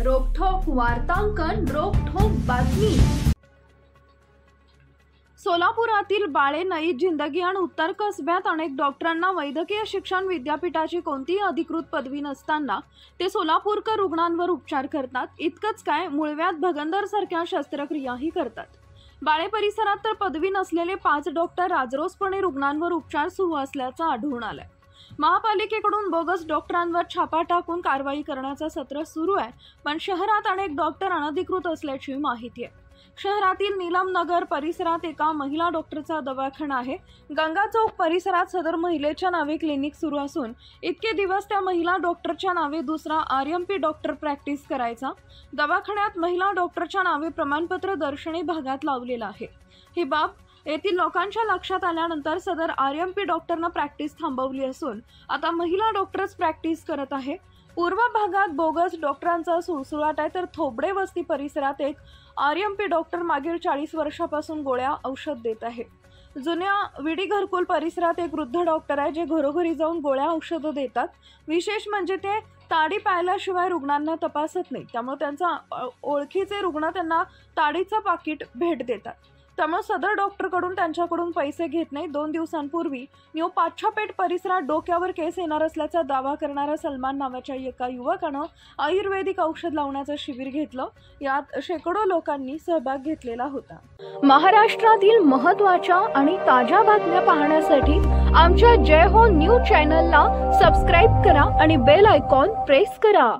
रोखठोक वार्तांकन, रोखठोक बातमी। सोलापुरातील बाळे नई जिंदगी आणि उत्तर कसब्यात अनेक डॉक्टरांना वैद्यकीय शिक्षण विद्यापीठाची कोणतीही अधिकृत पदवी नसताना ते सोलापूरकर रुग्णांवर उपचार करतात। इतकंच काय, मुळव्याध भगंदर सारख्या शस्त्रक्रियाही करतात। बाळे परिसरात तर पदवी नसलेले 5 डॉक्टर राजरोसपणे रुग्णांवर उपचार सुरू असल्याचं आढळून आलंय। महापालिकेकडून बोगस डॉक्टरांवर छापा टाकून कारवाई करण्याचं सत्र सुरू आहे, पण शहरात अनेक डॉक्टर अनधिकृत असल्याची माहिती आहे। शहरातील नीलमनगर परिसरात एका महिला डॉक्टरचा दवाखाना आहे। गंगा चौक परिसरात सदर महिलेच्या नावे क्लिनिक सुरू असून इतके दिवस त्या महिला डॉक्टरच्या नावे दुसरा RMP डॉक्टर प्रॅक्टिस करायचा। दवाखान्यात महिला डॉक्टरच्या नावे प्रमाणपत्र दर्शनी भागात लावलेलं आहे। ही बाब येथील लोकांच्या लक्षात आल्यानंतर सदर RMP डॉक्टरनं प्रॅक्टिस थांबवली असून आता महिला डॉक्टर्स प्रॅक्टिस करत आहे। पूर्व भागात बोगस डॉक्टरांचा सुळसुळाट आहे, तर थोबडे वस्ती परिसरात एक RMP डॉक्टर मागील 40 वर्षापासून गोळ्या औषध देत आहे। जुन्या विडी घरकुल परिसरात एक वृद्ध डॉक्टर आहे, जे घरोघरी जाऊन गोळ्या औषधं देतात। विशेष म्हणजे ते ताडी पाळल्याशिवाय रुग्णांना तपासत नाही, त्यामुळे त्यांचा ओळखीचे रुग्ण त्यांना ताडीचं पाकिट भेट देतात। त्यामुळे सदर डॉक्टरकडून त्यांच्याकडून पैसे घेत नाही। 2 दिवसांपूर्वी न्यू पाच्छापेठ परिसरात डोक्यावर केस येणार असल्याचा दावा करणाऱ्या सलमान नावाच्या एका युवकानं आयुर्वेदिक औषध लावण्याचं शिबिर घेतलं। यात शेकडो लोकांनी सहभाग घेतलेला होता। महाराष्ट्रातील महत्त्वाच्या आणि ताज्या बातम्या पाहण्यासाठी आमच्या जय हो न्यूज चॅनलला सबस्क्राइब करा आणि बेल आयकॉन प्रेस करा।